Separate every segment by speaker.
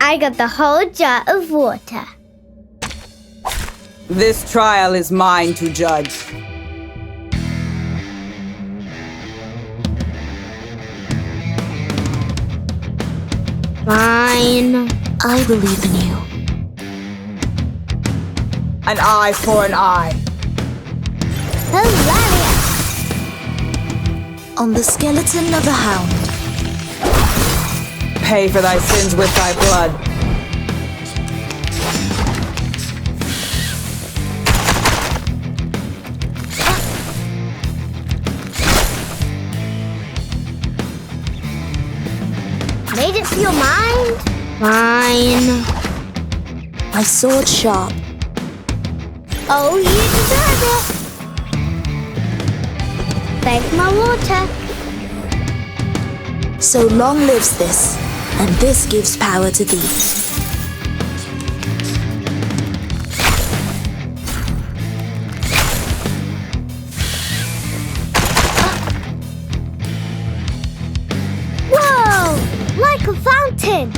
Speaker 1: I got the whole jar of water.
Speaker 2: This trial is mine to judge.
Speaker 1: Fine.
Speaker 3: I believe in you.
Speaker 2: An eye for an eye.
Speaker 1: Hilarious.
Speaker 3: On the skeleton of a hound.
Speaker 2: Pay for thy sins with thy blood.
Speaker 1: Made it to your mind? Fine.
Speaker 3: My sword sharp.
Speaker 1: Oh, you deserve it. Beg my water.
Speaker 3: So long lives this, and this gives power to thee.
Speaker 1: Whoa! Like a fountain.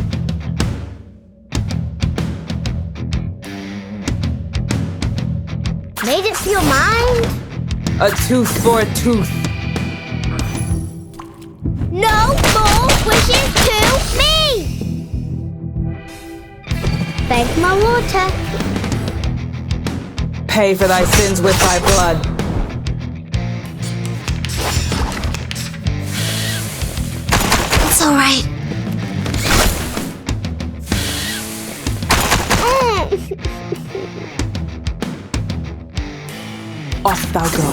Speaker 1: Made it to your mind?
Speaker 2: A tooth for a tooth.
Speaker 1: No more wishes to me! Beg my water.
Speaker 2: Pay for thy sins with thy blood.
Speaker 3: It's all right.
Speaker 2: Off thou go.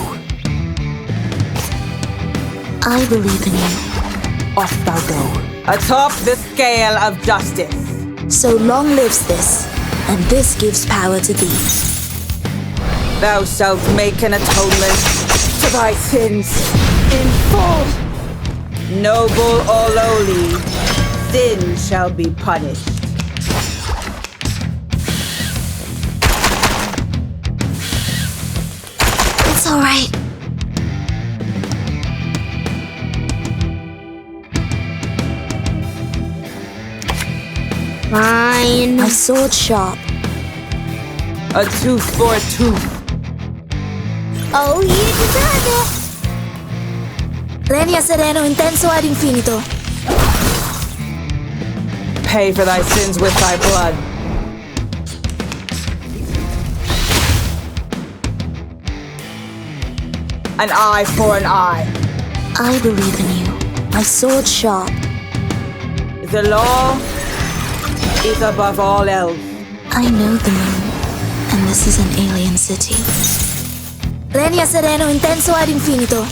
Speaker 3: I believe in you.
Speaker 2: Off thou go. Atop the scale of justice.
Speaker 3: So long lives this, and this gives power to thee.
Speaker 2: Thou shalt make an atonement to thy sins in full. Noble or lowly, sin shall be punished.
Speaker 3: It's all right.
Speaker 1: Fine.
Speaker 3: My sword sharp.
Speaker 2: A tooth for a tooth.
Speaker 1: Oh, you deserve it.
Speaker 3: Regna sereno intenso ad infinito.
Speaker 2: Pay for thy sins with thy blood. An eye for an eye.
Speaker 3: I believe in you. My sword sharp.
Speaker 2: The law is above all else.
Speaker 3: I know the moon, and this is an alien city. Regna sereno intenso ad infinito.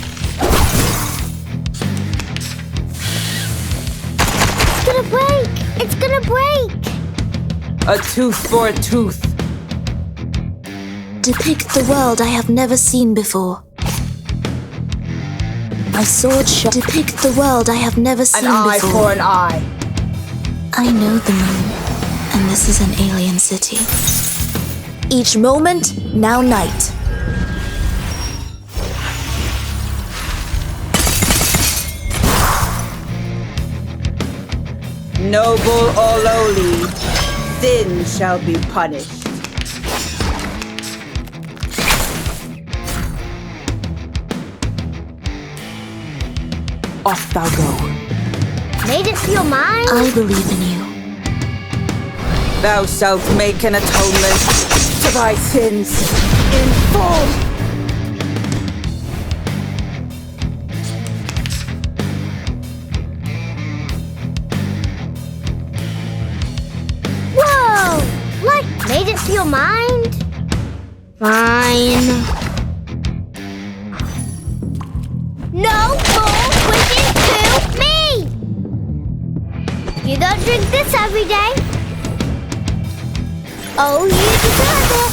Speaker 1: It's gonna break. It's gonna break.
Speaker 2: A tooth for a tooth.
Speaker 3: Depict the world I have never seen before. My sword sharp. Depict the world I have never seen
Speaker 2: An eye
Speaker 3: before.
Speaker 2: for an eye.
Speaker 3: I know the moon, and this is an alien city. Each moment, now night.
Speaker 2: Noble or lowly, sin shall be punished. Off thou go.
Speaker 1: Made it to your mind?
Speaker 3: I believe in you.
Speaker 2: Thou shalt make an atonement to thy sins in full.
Speaker 1: Whoa! Like, made it to your mind? Fine. No more wishes to me! You don't drink this every day. Oh, you deserve it.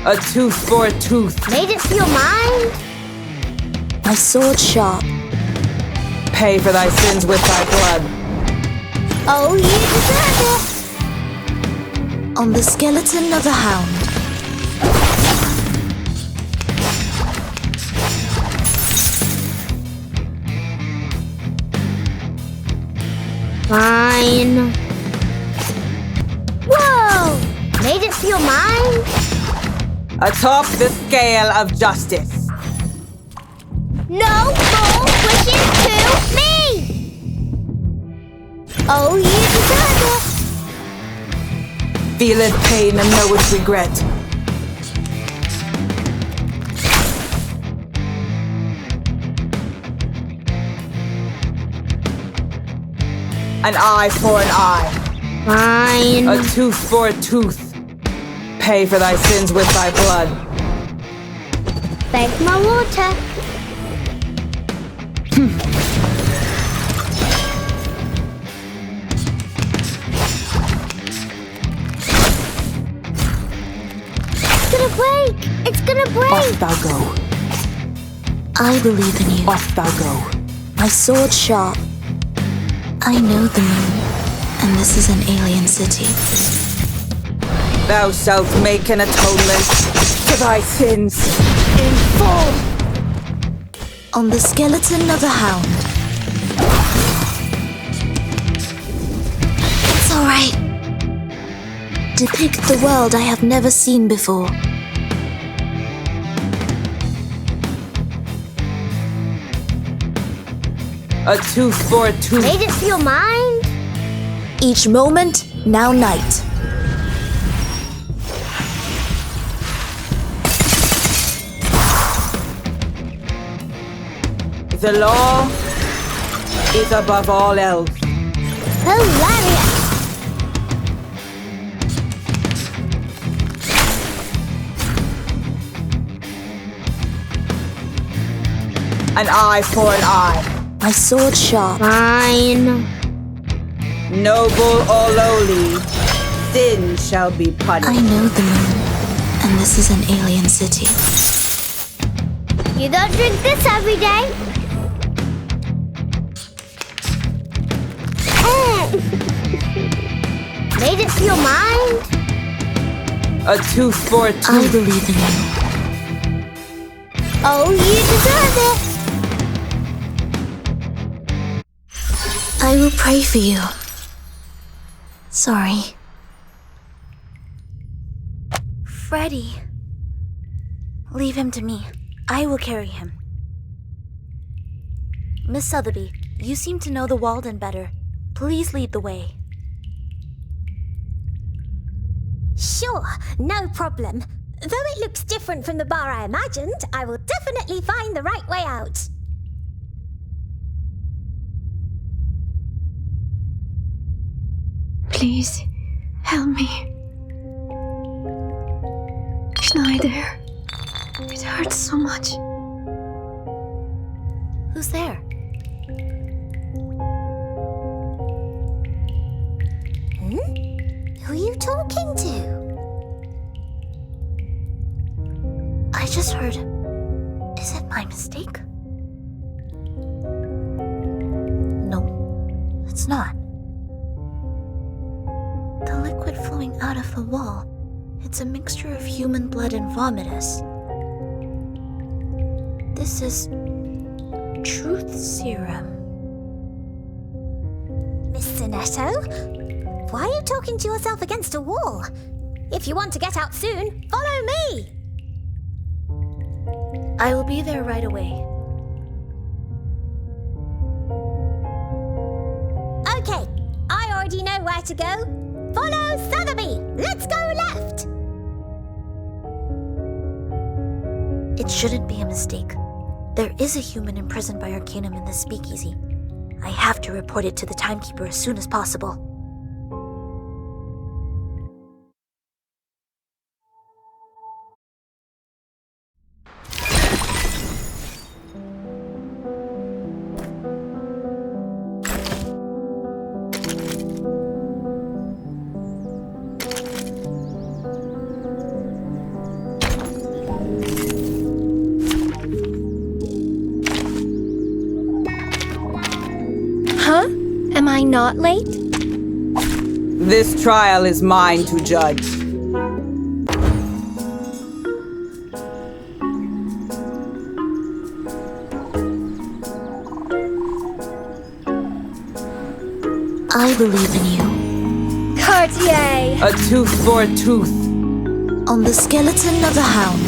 Speaker 2: A tooth for a tooth.
Speaker 1: Made it to your mind?
Speaker 3: My sword sharp.
Speaker 2: Pay for thy sins with thy blood.
Speaker 1: Oh, you deserve it!
Speaker 3: On the skeleton of a hound.
Speaker 1: Fine. Whoa! Made it feel mine?
Speaker 2: Atop the scale of justice.
Speaker 1: No more wishes to me! Oh, you deserve it!
Speaker 2: Feeleth pain and knoweth regret. An eye for an eye.
Speaker 1: Fine.
Speaker 2: A tooth for a tooth. Pay for thy sins with thy blood.
Speaker 1: Thank my water. It's gonna break! It's gonna break!
Speaker 2: Off thou go.
Speaker 3: I believe in you.
Speaker 2: Off thou go.
Speaker 3: My sword sharp. I know the moon, and this is an alien city.
Speaker 2: Thou shalt make an atonement for thy sins in full.
Speaker 3: On the skeleton of a hound. It's alright. Depict the world I have never seen before.
Speaker 2: A tooth for a tooth.
Speaker 1: Made it feel mine?
Speaker 3: Each moment, now night.
Speaker 2: The law is above all else.
Speaker 1: Hilarious!
Speaker 2: An eye for an eye.
Speaker 3: My sword sharp.
Speaker 1: Fine.
Speaker 2: Noble or lowly, sin shall be punished.
Speaker 3: I know the moon, and this is an alien city.
Speaker 1: You don't drink this every day. Made it feel mine?
Speaker 2: A tooth for a tooth.
Speaker 3: I believe in you.
Speaker 1: Oh, you deserve it.
Speaker 3: I will pray for you. Sorry. Freddy. Leave him to me. I will carry him. Miss Sotheby, you seem to know the Walden better. Please lead the way.
Speaker 4: Sure, no problem. Though it looks different from the bar I imagined, I will definitely find the right way out.
Speaker 5: Please, help me. Schneider. It hurts so much.
Speaker 3: Who's there?
Speaker 4: Who are you talking to?
Speaker 3: I just heard. Is it my mistake? No, it's not. The liquid flowing out of the wall, it's a mixture of human blood and vomitus. This is truth serum.
Speaker 4: Miss Sinetto? Why are you talking to yourself against a wall? If you want to get out soon, follow me!
Speaker 3: I will be there right away.
Speaker 4: Okay, I already know where to go. Follow Sotheby! Let's go left!
Speaker 3: It shouldn't be a mistake. There is a human imprisoned by Arcanum in this speakeasy. I have to report it to the timekeeper as soon as possible.
Speaker 1: Huh? Am I not late?
Speaker 2: This trial is mine to judge.
Speaker 3: I believe in you.
Speaker 4: Cartier!
Speaker 2: A tooth for a tooth.
Speaker 3: On the skeleton of a hound.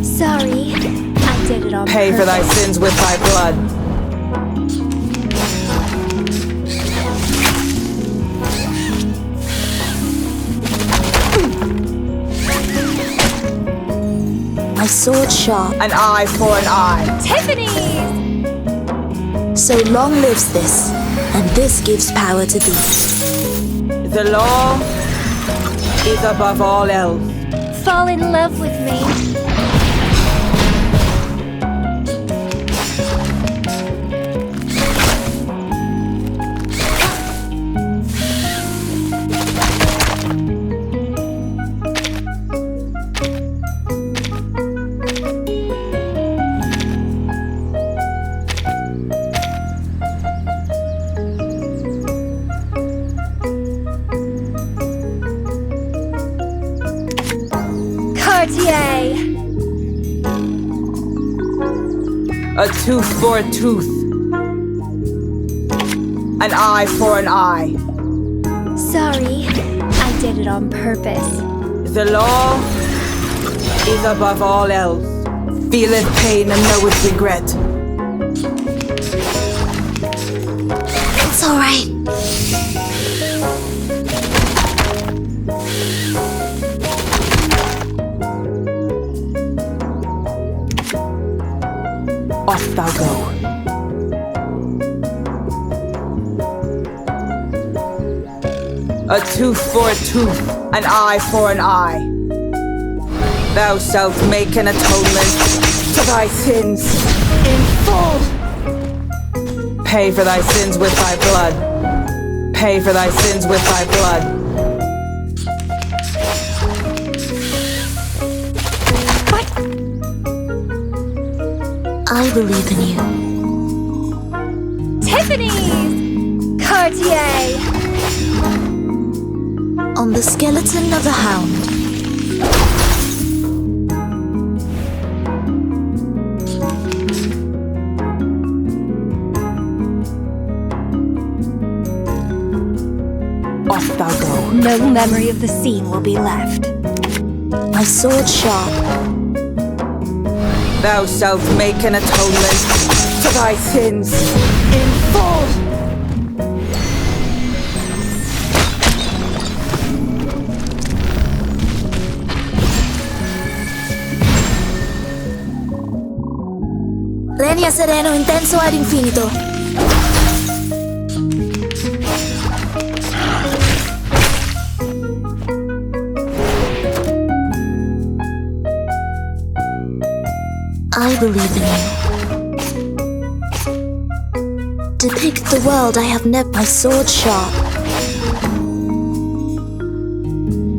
Speaker 4: Sorry, I did it on
Speaker 2: Pay for thy
Speaker 4: purpose.
Speaker 2: sins with thy blood.
Speaker 3: My sword sharp.
Speaker 2: An eye for an eye.
Speaker 4: Tiffany's!
Speaker 3: So long lives this, and this gives power to thee.
Speaker 2: The law is above all else.
Speaker 4: Fall in love with me. Cartier!
Speaker 2: A tooth for a tooth. An eye for an eye.
Speaker 4: Sorry, I did it on purpose.
Speaker 2: The law is above all else. Feeleth pain and knoweth regret.
Speaker 3: It's all right.
Speaker 2: Off thou go. A tooth for a tooth, an eye for an eye. Thou shalt make an atonement to thy sins in full. Pay for thy sins with thy blood. Pay for thy sins with thy blood.
Speaker 3: I believe in you.
Speaker 4: Tiffany's! Cartier!
Speaker 3: On the skeleton of a hound.
Speaker 2: Off thou go.
Speaker 4: No memory of the scene will be left.
Speaker 3: My sword sharp.
Speaker 2: Thou shalt make an atonement to thy sins in full.
Speaker 3: Legna sereno, intenso ad infinito. I believe in you. Depict the world I have never. My sword sharp.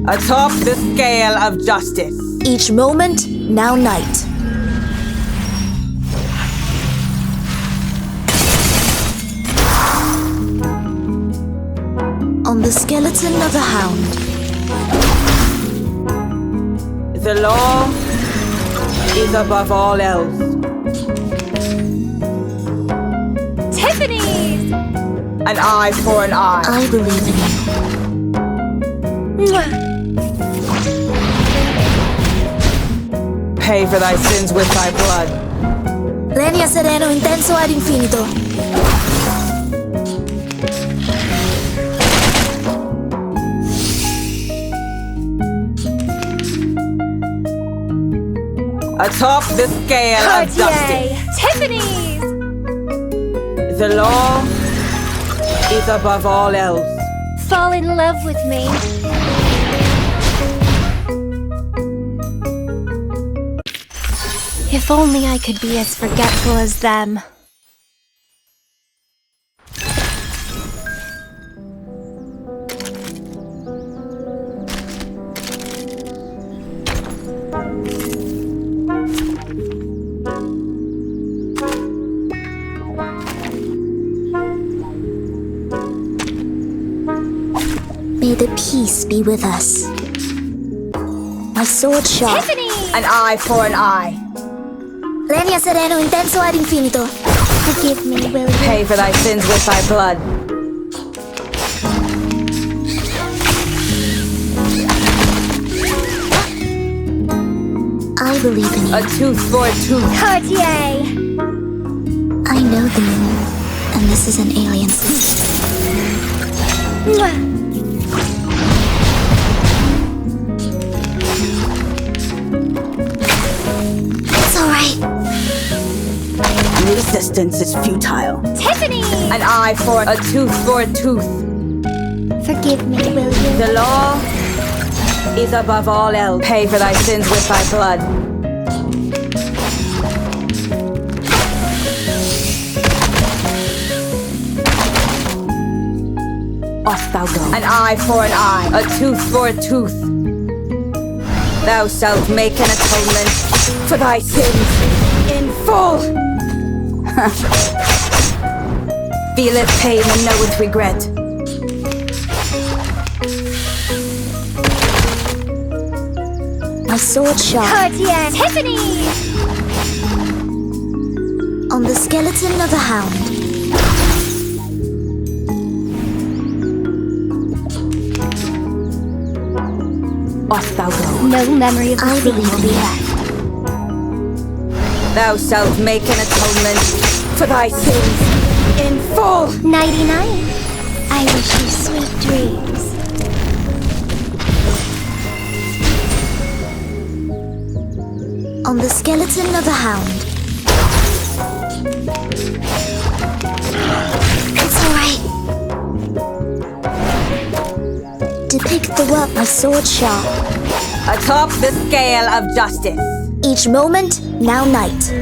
Speaker 2: Atop the scale of justice.
Speaker 3: Each moment, now night. On the skeleton of a hound.
Speaker 2: The law is above all else.
Speaker 4: Tiffany's!
Speaker 2: An eye for an eye.
Speaker 3: I believe in you.
Speaker 4: Mwah.
Speaker 2: Pay for thy sins with thy blood.
Speaker 3: Legna sereno, intenso ad infinito.
Speaker 2: Atop the scale of
Speaker 4: Cartier!
Speaker 2: justice.
Speaker 4: Tiffany's!
Speaker 2: The law is above all else.
Speaker 4: Fall in love with me. If only I could be as forgetful as them.
Speaker 3: May the peace be with us. My sword sharp.
Speaker 2: An eye for an eye.
Speaker 3: Lenia sereno intenso ad infinito.
Speaker 1: Forgive me, will you?
Speaker 2: Pay for thy sins with thy blood.
Speaker 3: I believe in you.
Speaker 2: A tooth for a tooth.
Speaker 1: Cartier!
Speaker 3: I know the moon, and this is an alien city.
Speaker 1: Mwah.
Speaker 3: It's alright.
Speaker 2: Resistance is futile.
Speaker 1: Tiffany!
Speaker 2: An eye for a tooth for a tooth.
Speaker 1: Forgive me, will you?
Speaker 2: The law is above all else. Pay for thy sins with thy blood. Off thou go. An eye for an eye, a tooth for a tooth. Thou shalt make an atonement for thy sins in full. Feeleth pain and knoweth regret.
Speaker 3: My sword sharp.
Speaker 1: Cartier! Tiffany!
Speaker 3: On the skeleton of a hound.
Speaker 2: Off thou go.
Speaker 1: No memory of the
Speaker 3: I
Speaker 1: sea
Speaker 3: believe
Speaker 1: will
Speaker 3: in
Speaker 1: be
Speaker 3: you.
Speaker 1: left.
Speaker 2: Thou shalt make an atonement for thy sins in full.
Speaker 1: Nighty-night. I wish you sweet dreams.
Speaker 3: On the skeleton of a hound. It's alright. Depict the work my sword sharp.
Speaker 2: Atop the scale of justice.
Speaker 3: Each moment, now night.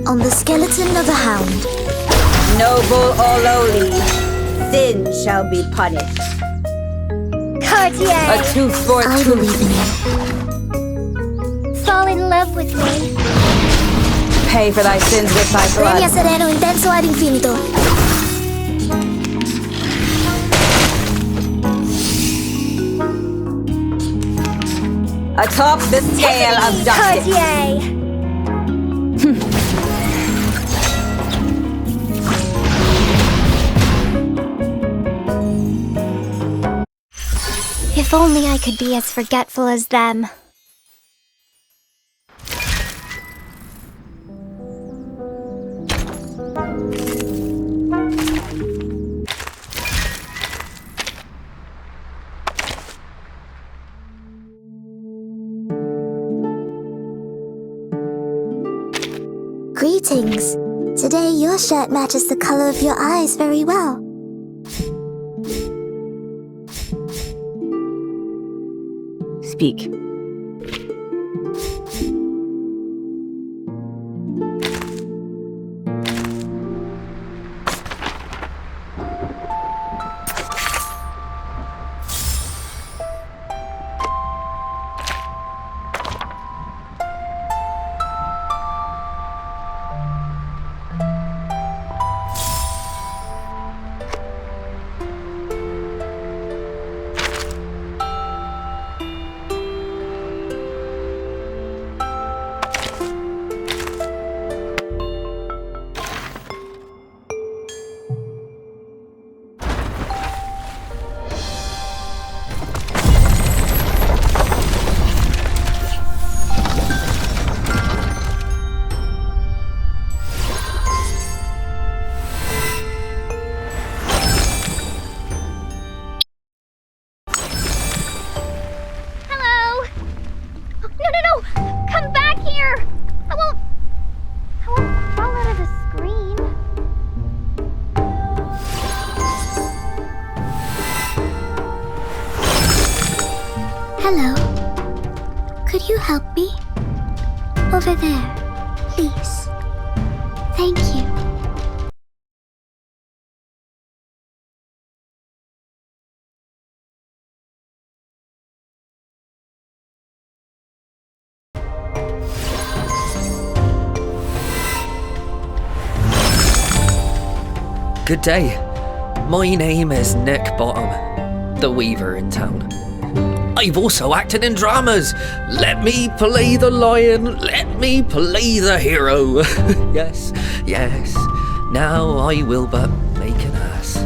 Speaker 3: On the skeleton of a hound.
Speaker 2: Noble or lowly, sin shall be punished.
Speaker 1: Cartier!
Speaker 2: A tooth for a
Speaker 3: I believe
Speaker 2: tooth.
Speaker 3: in you.
Speaker 1: Fall in love with me.
Speaker 2: Pay for thy sins with thy
Speaker 3: Lenia
Speaker 2: blood.
Speaker 3: sereno intenso ad infinito.
Speaker 2: Atop the scale of justice.
Speaker 1: Cartier! If only I could be as forgetful as them.
Speaker 3: Greetings. Today your shirt matches the color of your eyes very well.
Speaker 2: Speak.
Speaker 1: Hello! No, no, no! Come back here! I won't fall out of the screen.
Speaker 3: Hello. Could you help me? Over there, please. Thank you.
Speaker 6: Good day. My name is Nick Bottom, the weaver in town. I've also acted in dramas. Let me play the lion, let me play the hero. Yes, yes, now I will but make an ass.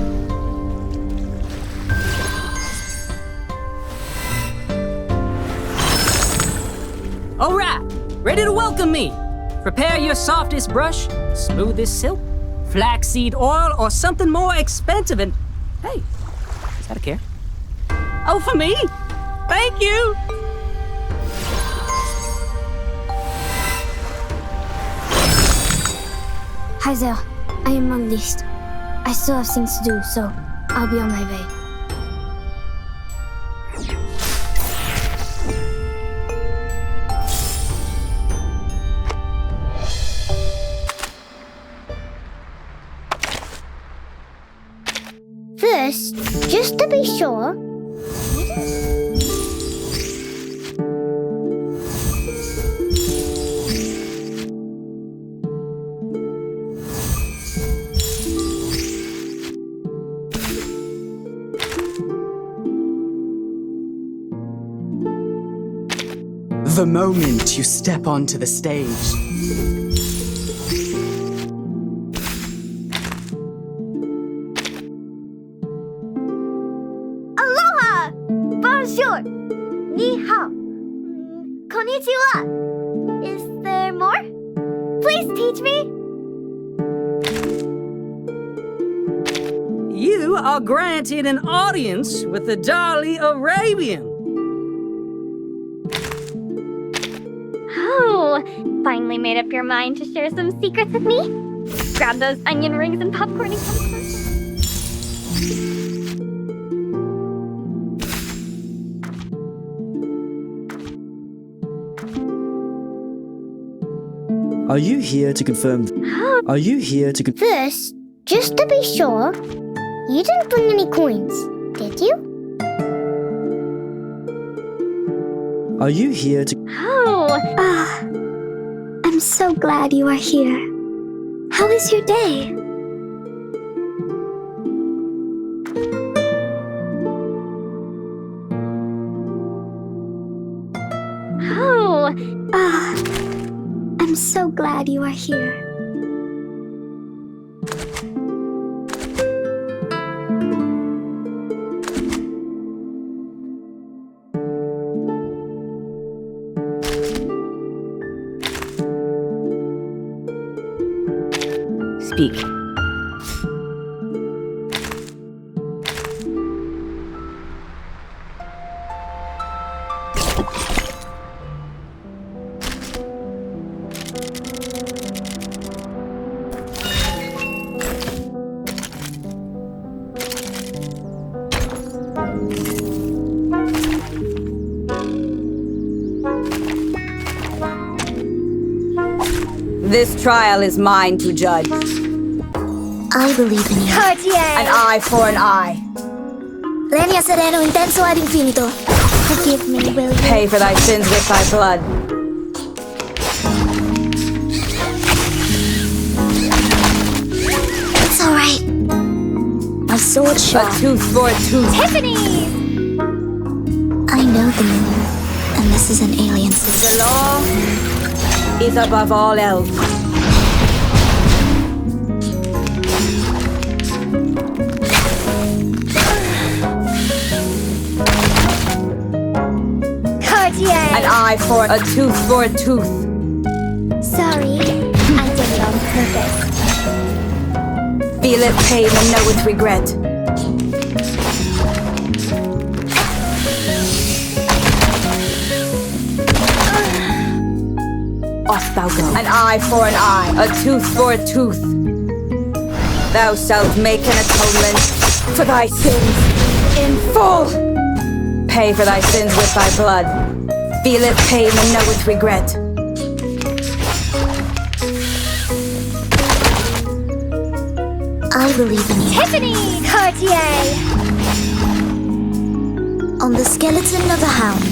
Speaker 7: Alright, ready to welcome me. Prepare your softest brush, smoothest silk, flaxseed oil, or something more expensive and... Hey, is that a care? Oh, for me? Thank you!
Speaker 4: Hi there. I am unleashed. I still have things to do, so I'll be on my way. First, just to be sure,
Speaker 8: The moment you step onto the stage,
Speaker 4: Aloha! Bonjour! Ni hao. Konnichiwa. Is there more? Please teach me.
Speaker 7: You are granted an audience with the Dali Arabian.
Speaker 1: Oh, finally made up your mind to share some secrets with me? Grab those onion rings and popcorn and come closer.
Speaker 9: Are you here to confirm? Are you here to confirm?
Speaker 4: First, just to be sure, you didn't bring any coins, did you?
Speaker 9: Are you here to?
Speaker 1: Oh,
Speaker 5: I'm so glad you are here. How is your day?
Speaker 1: oh,
Speaker 5: I'm so glad you are here.
Speaker 7: Speak.
Speaker 2: This trial is mine to judge.
Speaker 3: I believe in you.
Speaker 2: An eye for an eye.
Speaker 3: Lenia sereno intenso ad infinito. Forgive me, will you?
Speaker 2: Pay for thy sins with thy blood.
Speaker 3: It's alright. My sword
Speaker 2: A
Speaker 3: sharp.
Speaker 2: tooth for a tooth.
Speaker 1: Tiffany!
Speaker 3: I know the moon, and this is an alien system.
Speaker 2: The law is above all else. An eye for a tooth for a tooth.
Speaker 4: Sorry, I did it on purpose.
Speaker 2: Feel it pain and know it regret. Off thou go. An eye for an eye, a tooth for a tooth. Thou shalt make an atonement for thy sins in full. Pay for thy sins with thy blood. Feel it pain and know it regret.
Speaker 3: I believe in you.
Speaker 1: Tiffany!
Speaker 4: Cartier!
Speaker 3: On the skeleton of a hound.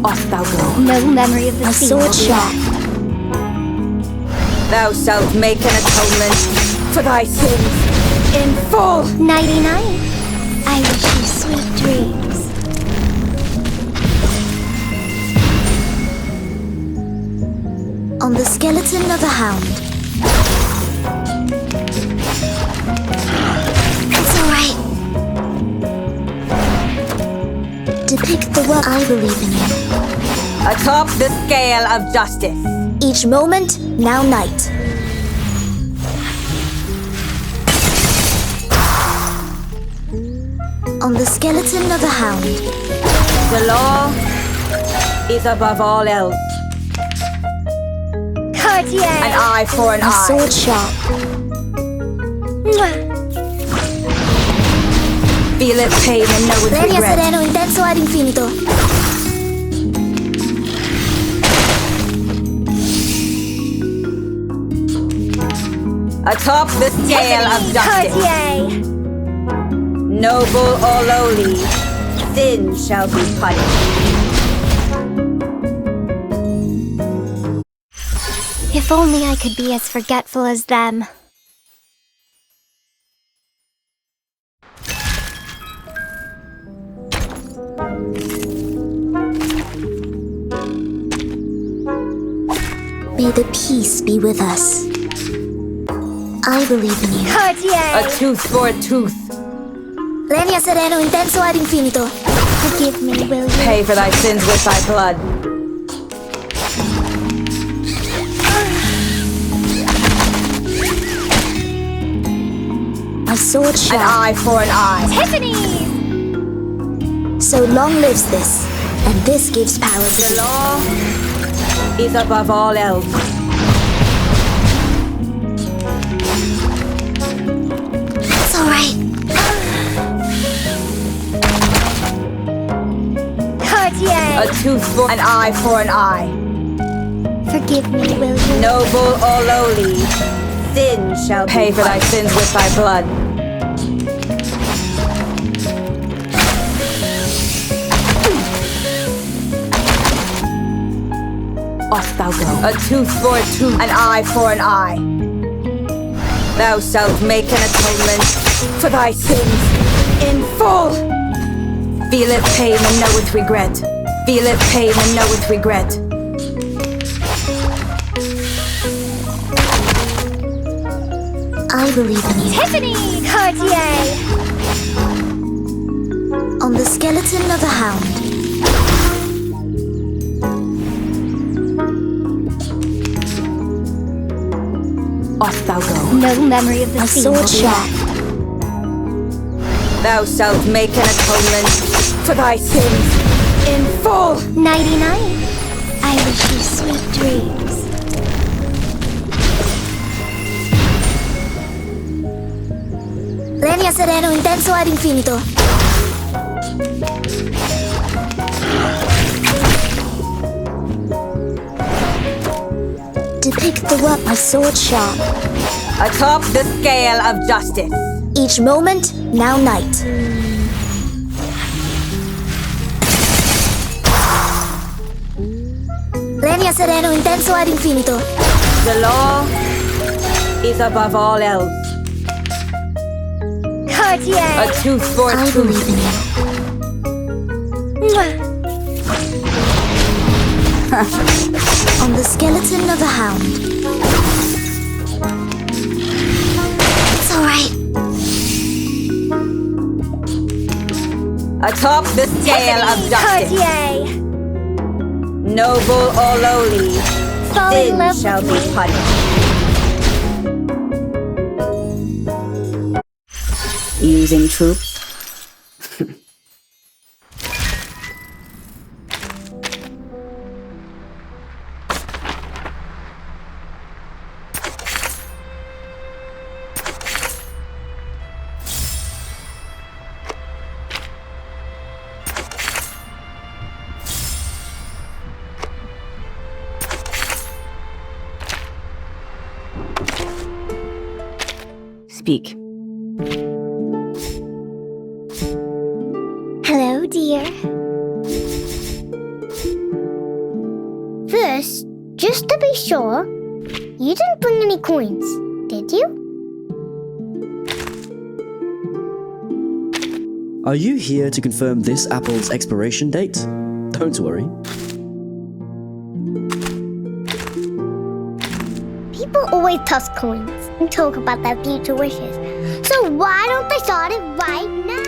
Speaker 2: Off thou go.
Speaker 1: No memory of the
Speaker 3: A
Speaker 1: scene
Speaker 3: sword
Speaker 1: will be
Speaker 3: sharp.
Speaker 1: left.
Speaker 2: Thou shalt make an atonement for thy sins in full.
Speaker 5: Nighty-night. I wish you sweet dreams.
Speaker 3: On the skeleton of a hound. It's alright. Depict the world. I believe in you.
Speaker 2: Atop the scale of justice.
Speaker 3: Each moment, now night. On the skeleton of a hound.
Speaker 2: The law is above all else.
Speaker 1: Cartier!
Speaker 2: An eye for an
Speaker 3: A
Speaker 2: eye.
Speaker 3: sword sharp.
Speaker 2: Feel it pain and know it
Speaker 3: Legna
Speaker 2: regret.
Speaker 3: sereno intenso ad infinito.
Speaker 2: Atop the scale of justice.
Speaker 1: Cartier!
Speaker 2: Noble or lowly, sin shall be punished.
Speaker 5: If only I could be as forgetful as them.
Speaker 3: May the peace be with us. I believe in you.
Speaker 1: Cartier!
Speaker 2: A tooth for a tooth.
Speaker 3: Legna sereno intenso ad infinito.
Speaker 5: Forgive me, will you?
Speaker 2: Pay for thy sins with thy blood.
Speaker 3: A sword
Speaker 2: An
Speaker 3: sharp.
Speaker 2: eye for an eye.
Speaker 1: Tiffany's!
Speaker 3: So long lives this, and this gives power to
Speaker 2: The
Speaker 3: the
Speaker 2: law is above all else.
Speaker 3: It's alright.
Speaker 1: Cartier!
Speaker 2: A tooth for an eye for an eye.
Speaker 5: Forgive me, will you?
Speaker 2: Noble or lowly, sin shall pay for thy sins with thy blood. Off thou go. A tooth for a tooth, an eye for an eye. Thou shalt make an atonement for thy sins in full. Feel it pain and know it regret. Feel it pain and know it regret.
Speaker 3: I believe in you.
Speaker 1: Tiffany's! Cartier!
Speaker 3: On the skeleton of a hound.
Speaker 2: Off thou go.
Speaker 1: No memory of the
Speaker 3: A
Speaker 1: scene will
Speaker 3: sword
Speaker 1: be
Speaker 3: sharp.
Speaker 1: left.
Speaker 2: Thou shalt make an atonement for thy sins in full.
Speaker 5: Nighty-night. I wish you sweet dreams.
Speaker 3: Legna sereno intenso ad infinito. Depict the work. A sword sharp.
Speaker 2: Atop the scale of justice.
Speaker 3: Each moment, now night. Legna sereno intenso ad infinito.
Speaker 2: The law is above all else.
Speaker 1: Cartier!
Speaker 2: A tooth for a
Speaker 3: I
Speaker 2: tooth.
Speaker 3: believe in you. On the skeleton of a hound. It's alright.
Speaker 2: Atop the scale of justice.
Speaker 1: Cartier!
Speaker 2: Noble or lowly,
Speaker 1: Fall in
Speaker 2: sin
Speaker 1: love
Speaker 2: shall
Speaker 1: with
Speaker 2: be
Speaker 1: me.
Speaker 2: punished. Using troops. Speak.
Speaker 5: Hello, dear. Just to be sure, you didn't bring any coins, did you?
Speaker 9: Are you here to confirm this apple's expiration date? Don't worry.
Speaker 5: People always toss coins and talk about their future wishes. So why don't they start it right now?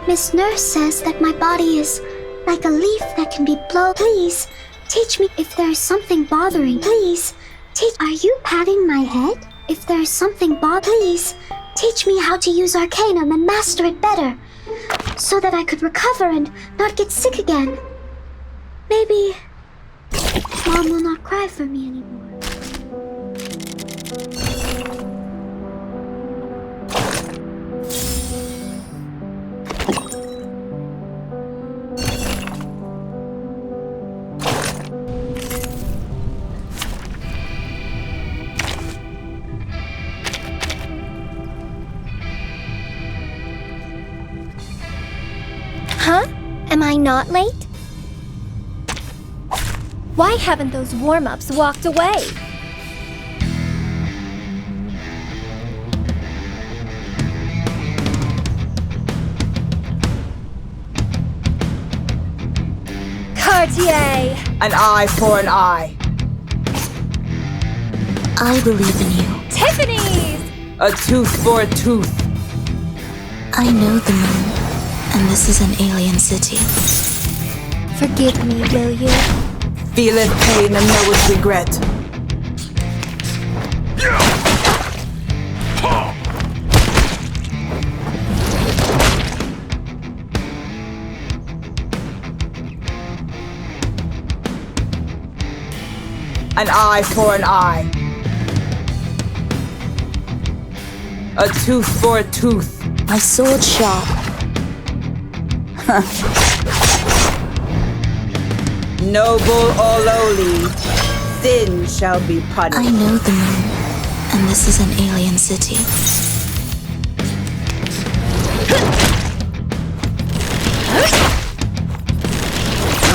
Speaker 5: Miss Nurse says that my body is like a leaf that can be blown. Please, teach me if there is something bothering. Please, teach. Are you patting my head? If there is something please, teach me how to use Arcanum and master it better, so that I could recover and not get sick again. Maybe Mom will not cry for me anymore.
Speaker 1: Huh? Am I not late? Why haven't those warm-ups walked away? Cartier!
Speaker 2: An eye for an eye.
Speaker 3: I believe in you.
Speaker 1: Tiffany's!
Speaker 2: A tooth for a tooth.
Speaker 3: I know the moon, and this is an alien city.
Speaker 1: Forgive me, will you?
Speaker 2: Feeleth pain and knoweth regret. An eye for an eye. A tooth for a tooth.
Speaker 3: My sword sharp.
Speaker 2: Noble or lowly, sin shall be punished.
Speaker 3: I know the moon, and this is an alien city.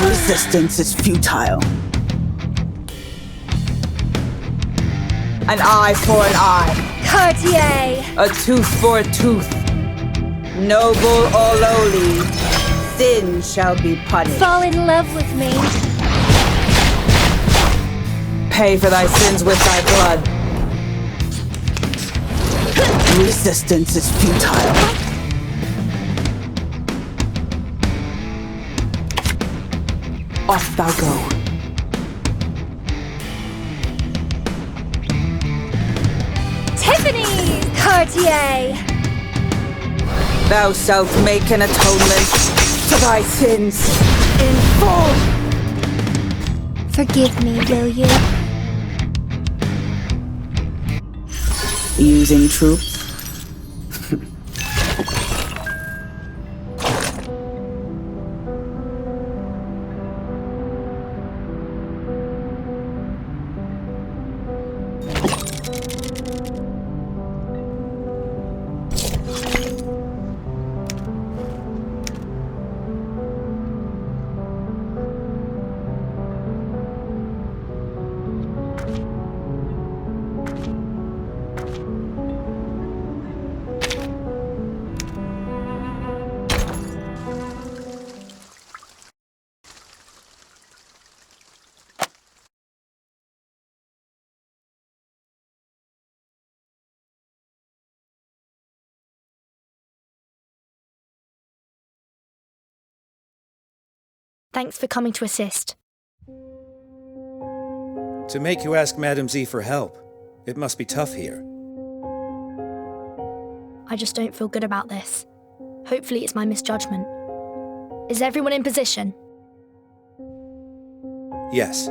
Speaker 2: Resistance is futile. An eye for an eye.
Speaker 1: Cartier!
Speaker 2: A tooth for a tooth. Noble or lowly, sin shall be punished.
Speaker 1: Fall in love with me.
Speaker 2: Pay for thy sins with thy blood. Resistance is futile. Off thou go.
Speaker 1: Tiffany's! Cartier!
Speaker 2: Thou shalt make an atonement for thy sins in full.
Speaker 1: Forgive me, will you?
Speaker 2: Using troops.
Speaker 1: Thanks for coming to assist.
Speaker 10: To make you ask Madam Z for help. It must be tough here.
Speaker 1: I just don't feel good about this. Hopefully it's my misjudgment. Is everyone in position?
Speaker 10: Yes.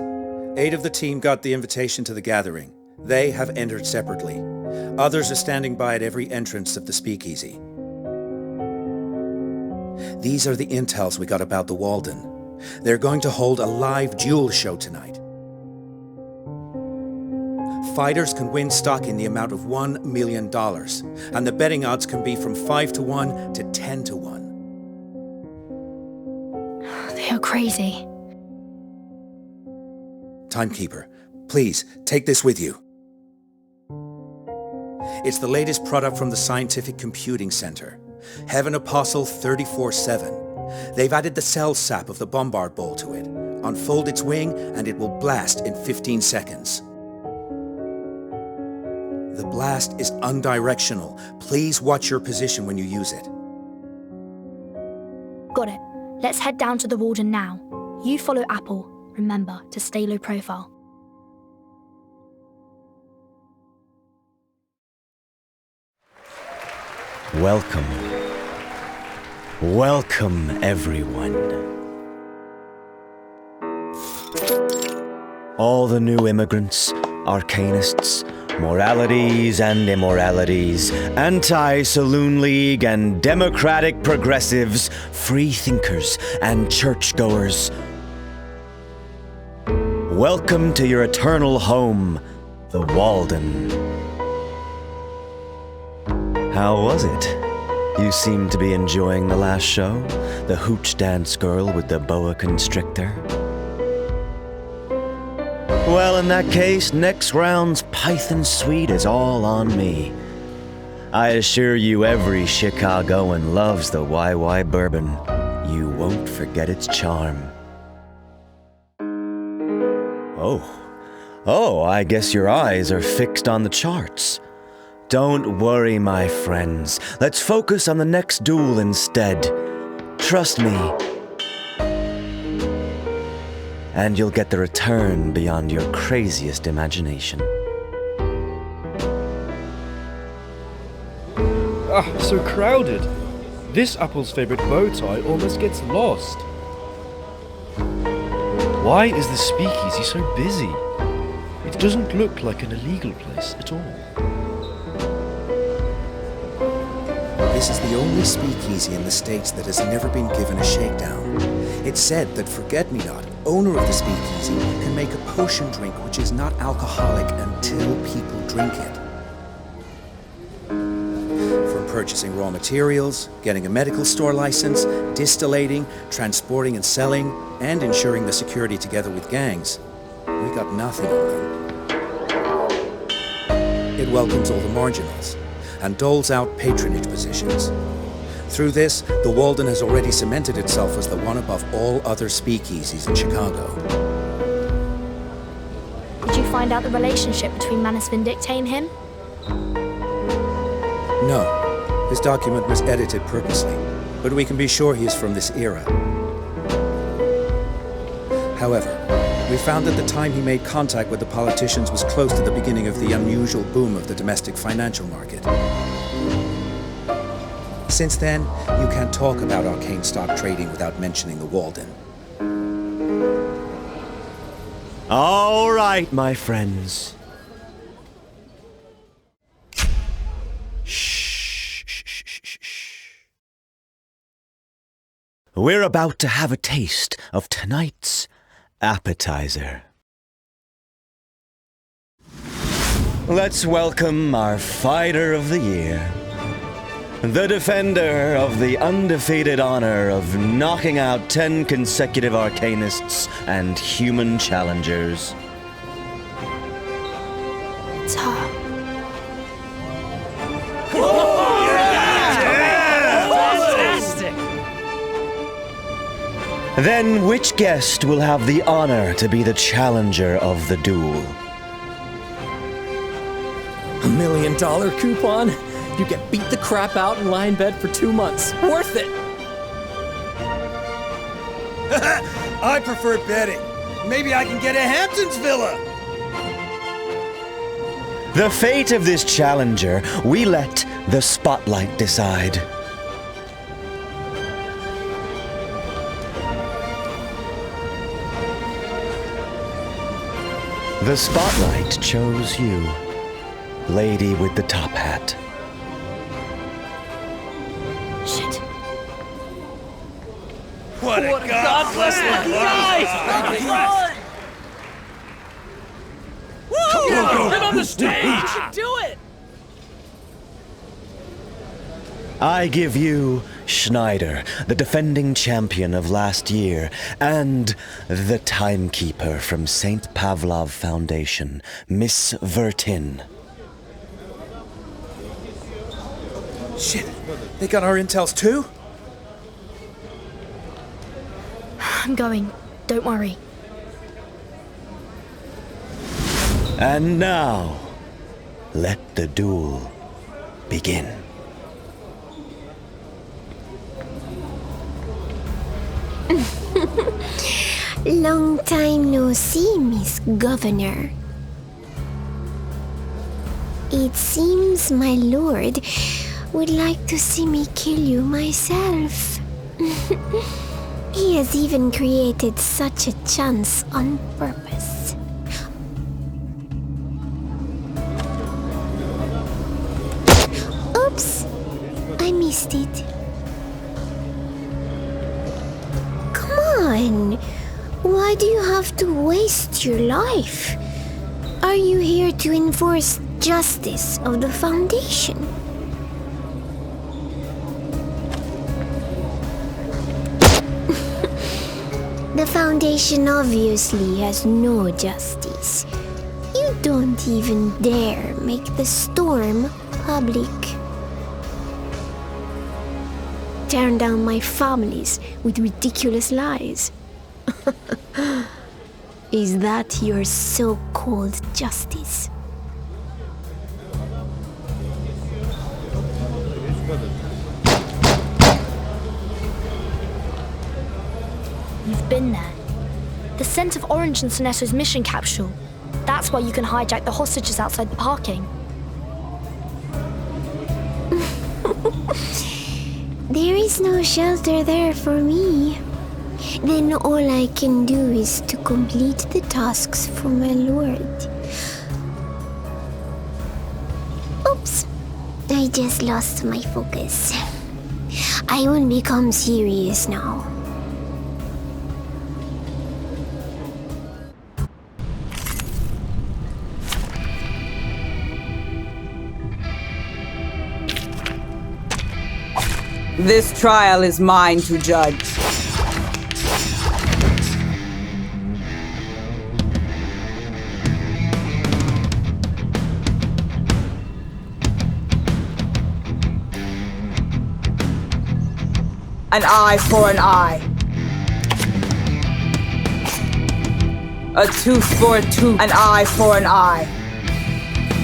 Speaker 10: 8 of the team got the invitation to the gathering. They have entered separately. Others are standing by at every entrance of the speakeasy. These are the intels we got about the Walden. They're going to hold a live duel show tonight. Fighters can win stock in the amount of $1 million, and the betting odds can be from 5 to 1 to 10 to 1.
Speaker 1: They are crazy.
Speaker 10: Timekeeper, please, take this with you. It's the latest product from the Scientific Computing Center. Heaven Apostle 34-7. They've added the cell sap of the bombard ball to it. Unfold its wing, and it will blast in 15 seconds. The blast is unidirectional. Please watch your position when you use it.
Speaker 11: Got it. Let's head down to the Walden now. You follow Apple. Remember to stay low profile.
Speaker 12: Welcome. Welcome, everyone. All the new immigrants, arcanists, moralities and immoralities, anti-Saloon League and democratic progressives, free thinkers and churchgoers. Welcome to your eternal home, the Walden. How was it? You seem to be enjoying the last show? The hooch dance girl with the boa constrictor? Well, in that case, next round's Python Suite is all on me. I assure you every Chicagoan loves the YY bourbon. You won't forget its charm. Oh, I guess your eyes are fixed on the charts. Don't worry, my friends. Let's focus on the next duel instead. Trust me. And you'll get the return beyond your craziest imagination.
Speaker 13: So crowded. This Apple's favorite bow tie almost gets lost. Why is the speakeasy so busy? It doesn't look like an illegal place at all.
Speaker 10: This is the only speakeasy in the States that has never been given a shakedown. It's said that Forget-Me-Not, owner of the speakeasy, can make a potion drink which is not alcoholic until people drink it. From purchasing raw materials, getting a medical store license, distillating, transporting and selling, and ensuring the security together with gangs, we got nothing on them. It welcomes all the marginals and doles out patronage positions. Through this, the Walden has already cemented itself as the one above all other speakeasies in Chicago.
Speaker 11: Did you find out the relationship between Manus Vindicte and him?
Speaker 10: No, this document was edited purposely, but we can be sure he is from this era. However, we found that the time he made contact with the politicians was close to the beginning of the unusual boom of the domestic financial market. Since then, you can't talk about arcane stock trading without mentioning the Walden.
Speaker 12: All right, my friends. Shh. We're about to have a taste of tonight's appetizer. Let's welcome our fighter of the year, the defender of the undefeated honor of knocking out 10 consecutive arcanists and human challengers.
Speaker 11: It's her.
Speaker 7: Fantastic!
Speaker 12: Then which guest will have the honor to be the challenger of the duel?
Speaker 14: $1 million coupon? You get beat the crap out and lie in bed for 2 months. Worth it!
Speaker 15: I prefer betting. Maybe I can get a Hamptons villa.
Speaker 12: The fate of this challenger, we let the spotlight decide. The spotlight chose you, lady with the top hat.
Speaker 11: Shit.
Speaker 15: What a God-blessed
Speaker 14: Nice!
Speaker 7: Woo! Get on the stage!
Speaker 14: Do it!
Speaker 12: I give you Schneider, the defending champion of last year, and the timekeeper from St. Pavlov Foundation, Miss Vertin.
Speaker 15: Shit, they got our intels too?
Speaker 11: I'm going. Don't worry.
Speaker 12: And now, let the duel begin.
Speaker 4: Long time no see, Miss Governor. It seems my lord would like to see me kill you myself. He has even created such a chance on purpose. Oops, I missed it. Come on, why do you have to waste your life? Are you here to enforce justice of the Foundation? The Foundation obviously has no justice. You don't even dare make the storm public. Turn down my families with ridiculous lies. Is that your so-called justice?
Speaker 11: You've been there. The scent of orange in Sonetto's mission capsule. That's why you can hijack the hostages outside the parking.
Speaker 4: There is no shelter there for me. Then all I can do is to complete the tasks for my lord. Oops, I just lost my focus. I will become serious now.
Speaker 2: This trial is mine to judge. An eye for an eye. A tooth for a tooth. An eye for an eye.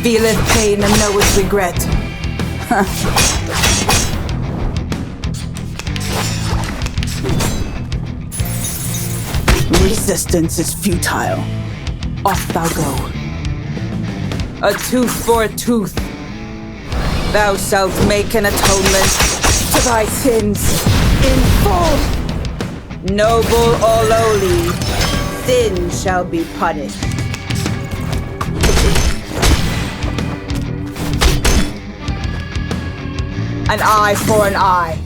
Speaker 2: Feeleth pain and knoweth regret. Resistance is futile. Off thou go. A tooth for a tooth. Thou shalt make an atonement to thy sins in full. Noble or lowly, sin shall be punished. An eye for an eye.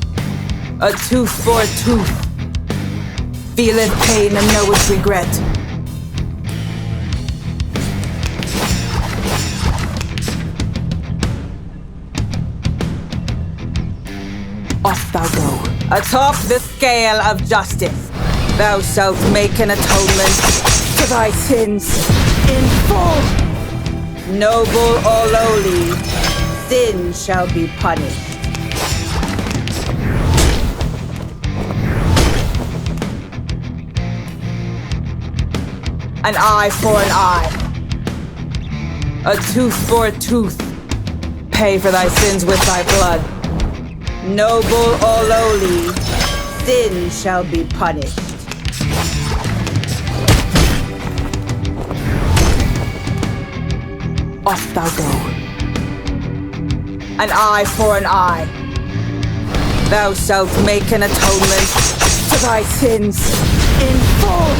Speaker 2: A tooth for a tooth. Feeleth pain and knoweth regret. Off thou go. Atop the scale of justice, thou shalt make an atonement to thy sins in full. Noble or lowly, sin shall be punished. An eye for an eye. A tooth for a tooth. Pay for thy sins with thy blood. Noble or lowly, sin shall be punished. Off thou go. An eye for an eye. Thou shalt make an atonement to thy sins in full.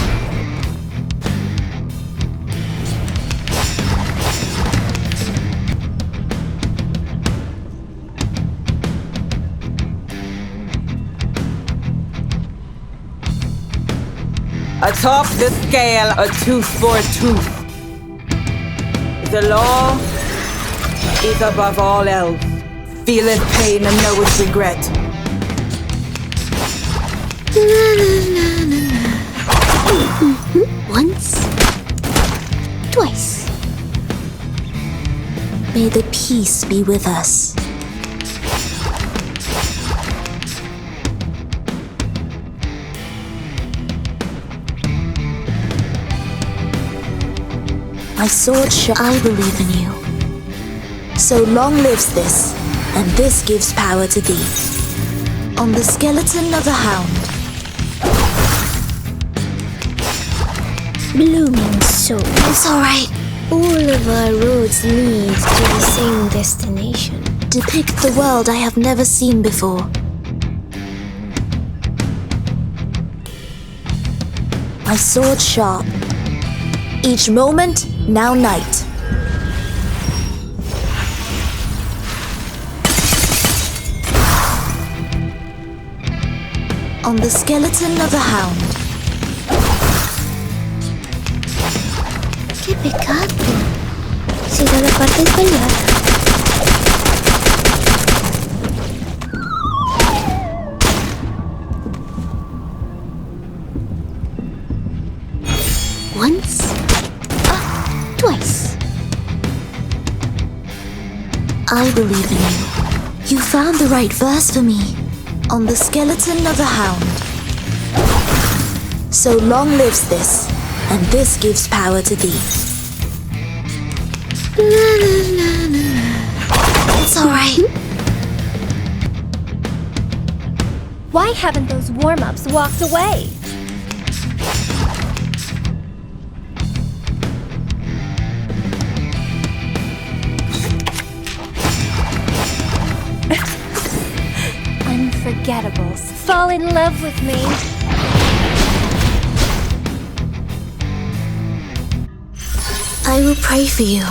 Speaker 2: Atop the scale, a tooth for a tooth. The law is above all else. feeleth pain and knoweth regret.
Speaker 3: Once, twice. May the peace be with us. My sword shall I believe in you. So long lives this, and this gives power to thee. On the skeleton of a hound.
Speaker 4: Blooming soul.
Speaker 3: It's alright.
Speaker 4: All of our roads lead to the same destination.
Speaker 3: Depict the world I have never seen before. My sword sharp. Each moment, now night. On the skeleton of a hound.
Speaker 4: ¡Qué pecado! Sigo la parte spoileada. Once, twice.
Speaker 3: I believe in you. You found the right verse for me. On the skeleton of a hound. So long lives this, and this gives power to thee. It's alright.
Speaker 1: Why haven't those warm-ups walked away? Unforgettables. Fall in love with me.
Speaker 3: I will pray for you.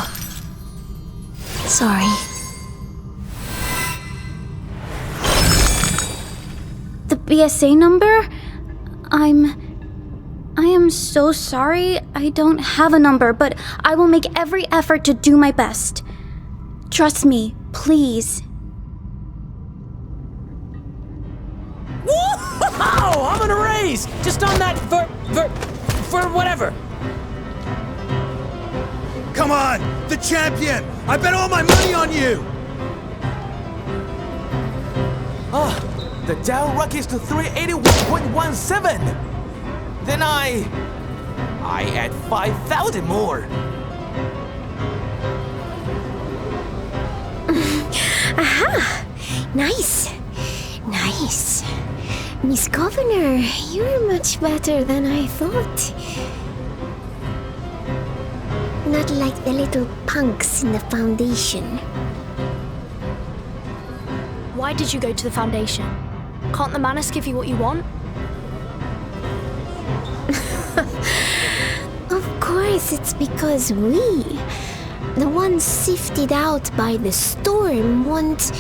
Speaker 3: Sorry.
Speaker 1: The BSA number? I am so sorry. I don't have a number, but I will make every effort to do my best. Trust me, please.
Speaker 14: Wow! I'm gonna raise! Just on that for whatever.
Speaker 15: Come on, the champion! I bet all my money on you!
Speaker 16: The down rockets to 381.17. Then I add 5,000 more.
Speaker 4: Aha! Nice! Nice. Miss Governor, you're much better than I thought. Not like the little punks in the Foundation.
Speaker 11: Why did you go to the Foundation? Can't the Manus give you what you want?
Speaker 4: Of course, it's because we, the ones sifted out by the storm, want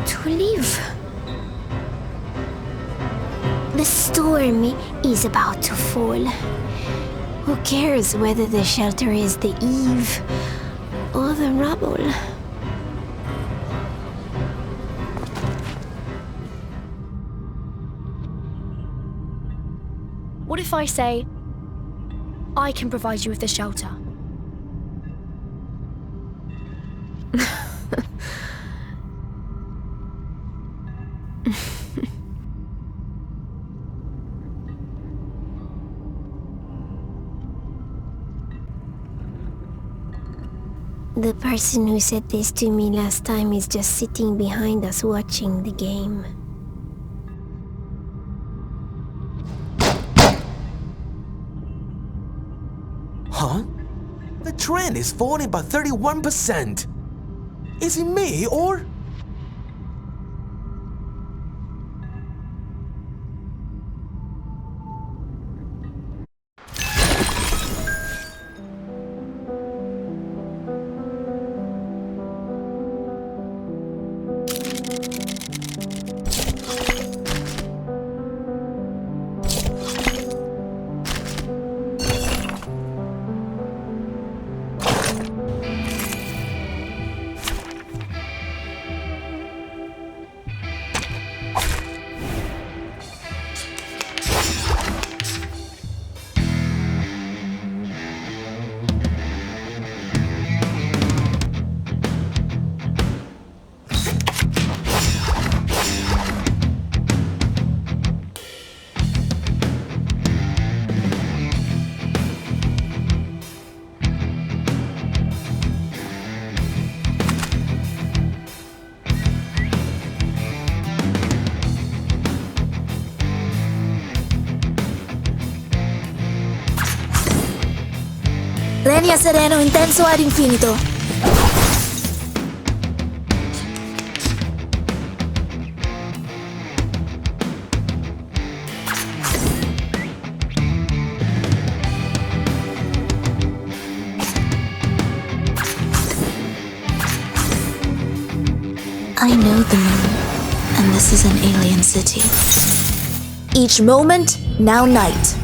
Speaker 4: to live. The storm is about to fall. Who cares whether the shelter is the eve or the rubble?
Speaker 11: What if I say, I can provide you with the shelter?
Speaker 4: The person who said this to me last time is just sitting behind us watching the game.
Speaker 16: Huh? The trend is falling by 31%. Is it me or?
Speaker 3: Regna sereno intenso ad infinito. I know the moon, and this is an alien city. Each moment, now night.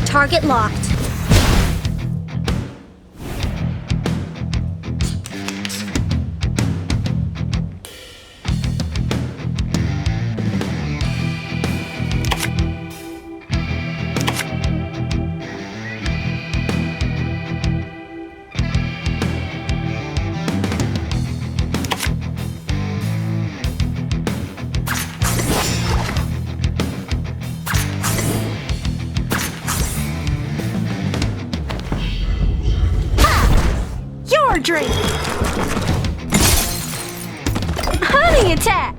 Speaker 11: Target locked.
Speaker 1: Drink. Honey attack.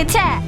Speaker 1: Attack!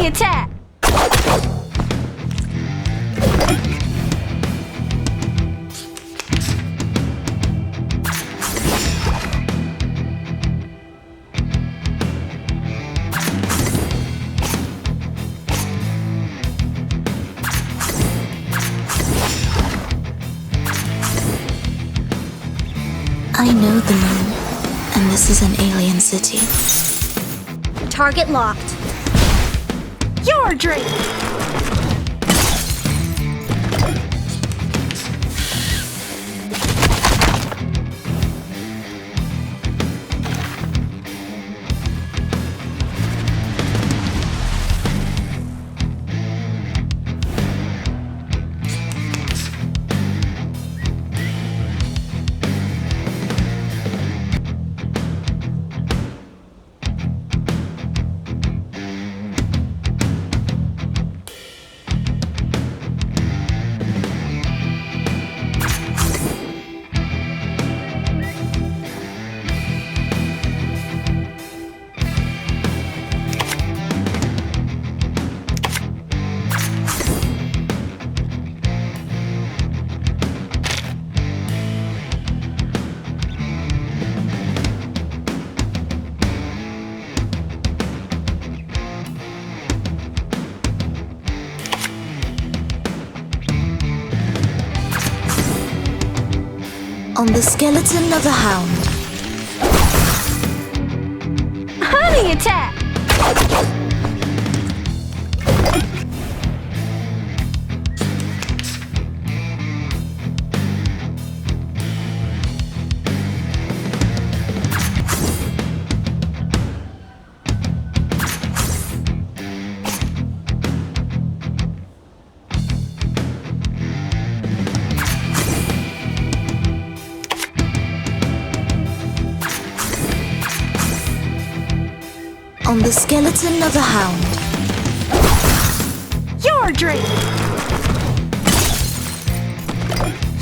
Speaker 1: Attack!
Speaker 3: I know the moon, and this is an alien city.
Speaker 11: Target locked.
Speaker 1: Your drink!
Speaker 3: On the skeleton of a hound.
Speaker 1: Honey attack!
Speaker 3: On the skeleton of a hound.
Speaker 1: Your dream!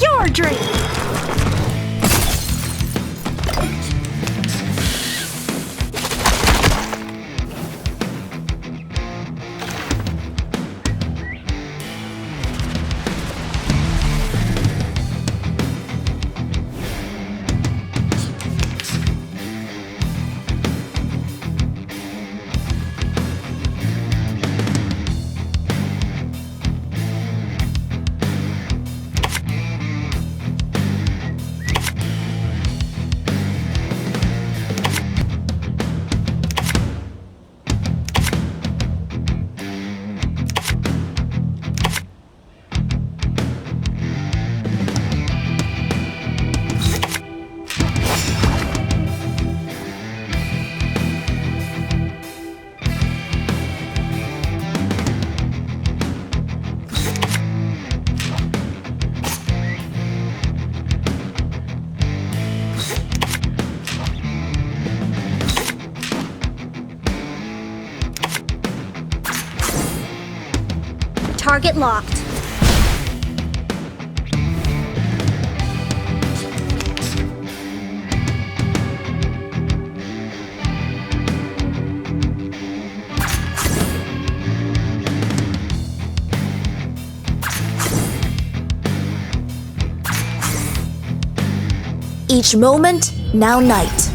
Speaker 1: Your dream!
Speaker 11: Target locked.
Speaker 3: Each moment, now night.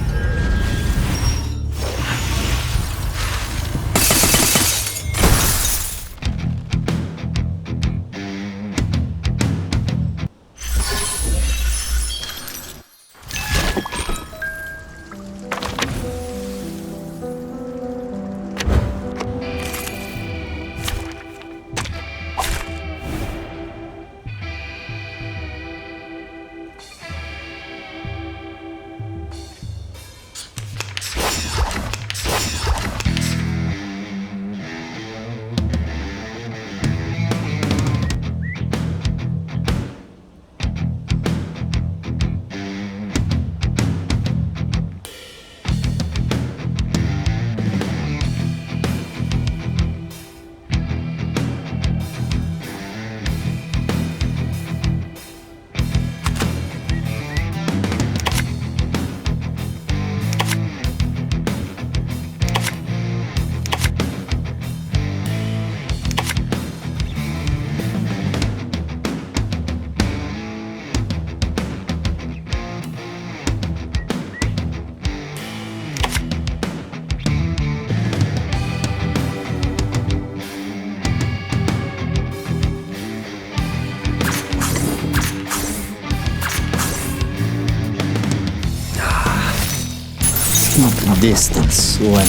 Speaker 14: Keep distance when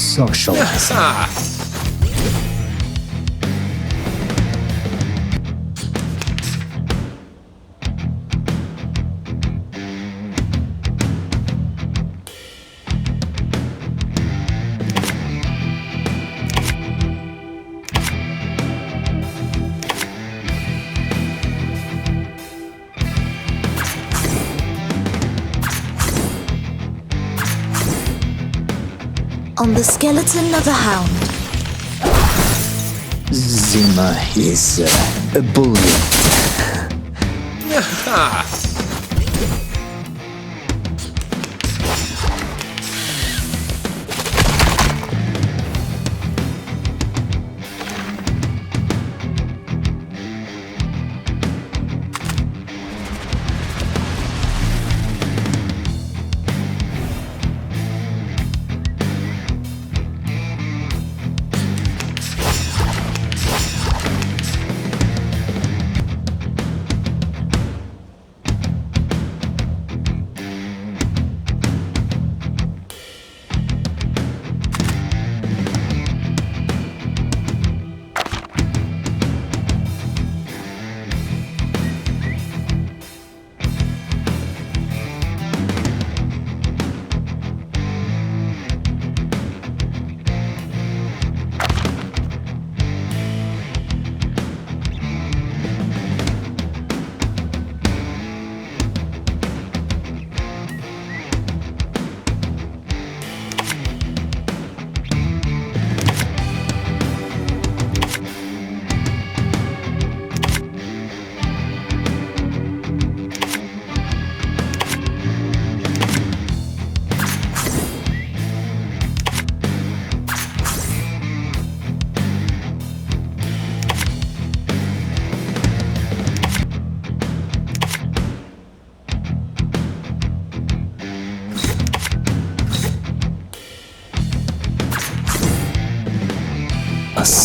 Speaker 14: socializing.
Speaker 3: On the skeleton of a hound.
Speaker 14: Zima is brilliant.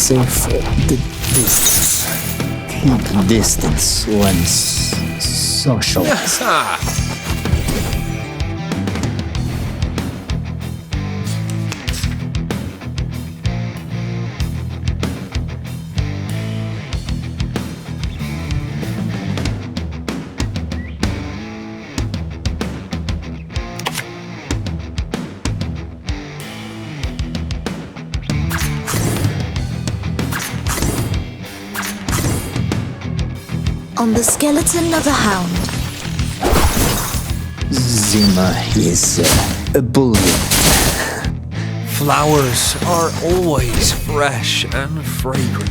Speaker 17: safe the distance. Keep distance when social.
Speaker 3: On the skeleton of a hound.
Speaker 17: Zima is a bully.
Speaker 6: Flowers are always fresh and fragrant.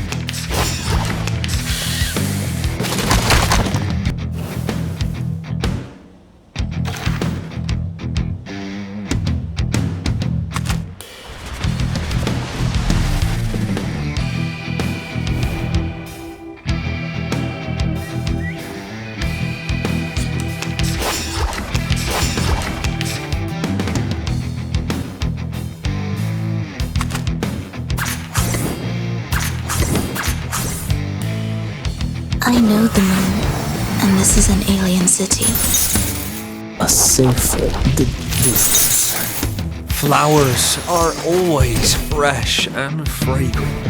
Speaker 3: I know the moon, and this is an alien city.
Speaker 17: A safer distance.
Speaker 6: Flowers are always fresh and fragrant.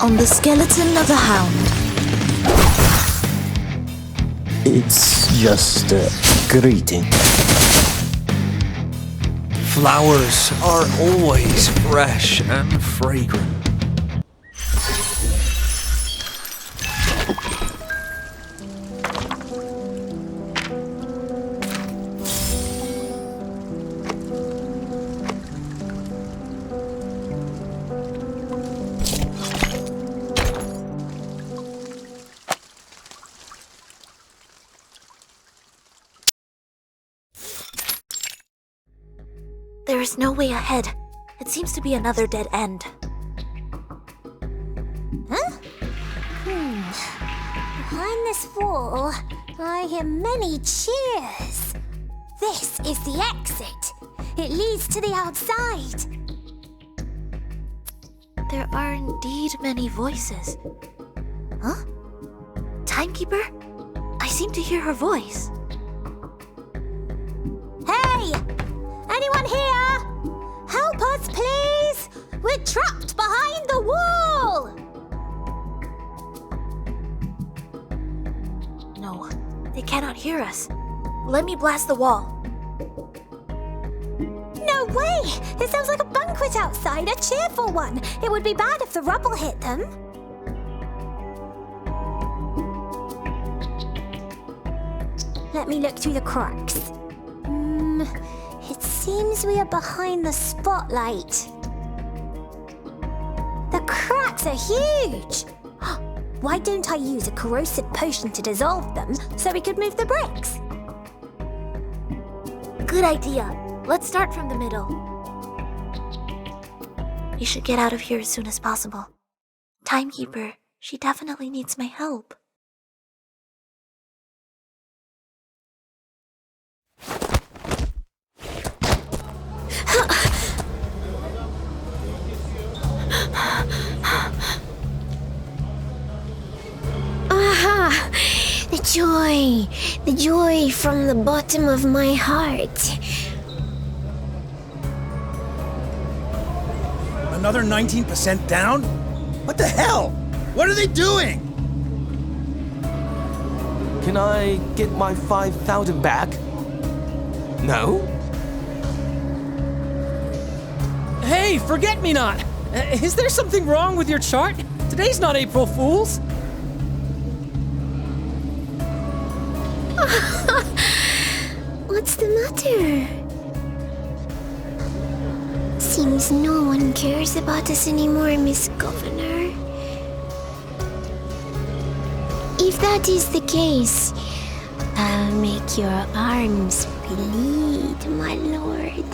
Speaker 3: On the skeleton of a hound.
Speaker 17: It's just a greeting.
Speaker 6: Flowers are always fresh and fragrant.
Speaker 3: There is no way ahead. It seems to be another dead end.
Speaker 4: Huh? Behind this wall, I hear many cheers. This is the exit. It leads to the outside.
Speaker 3: There are indeed many voices. Huh? Timekeeper? I seem to hear her voice.
Speaker 4: Hey! Anyone here? Help us, please! We're trapped behind the wall!
Speaker 3: No, they cannot hear us. Let me blast the wall.
Speaker 4: No way! It sounds like a banquet outside, a cheerful one. It would be bad if the rubble hit them. Let me look through the cracks. It seems we are behind the spotlight. The cracks are huge! Why don't I use a corrosive potion to dissolve them so we could move the bricks?
Speaker 3: Good idea. Let's start from the middle. We should get out of here as soon as possible. Timekeeper, she definitely needs my help.
Speaker 4: Aha! The joy from the bottom of my heart.
Speaker 15: Another 19% down? What the hell? What are they doing?
Speaker 16: Can I get my 5,000 back? No?
Speaker 7: Hey, forget-me-not! Is there something wrong with your chart? Today's not April Fool's.
Speaker 4: What's the matter? Seems no one cares about us anymore, Miss Governor. If that is the case, I'll make your arms bleed, my lord.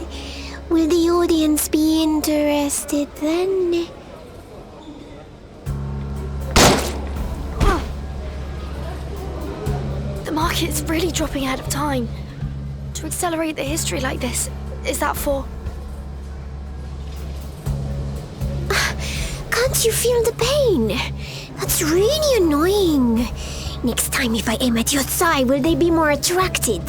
Speaker 4: Will the audience be interested then?
Speaker 11: The market's really dropping out of time. To accelerate the history like this, is that for...
Speaker 4: Can't you feel the pain? That's really annoying. Next time if I aim at your thigh, will they be more attracted?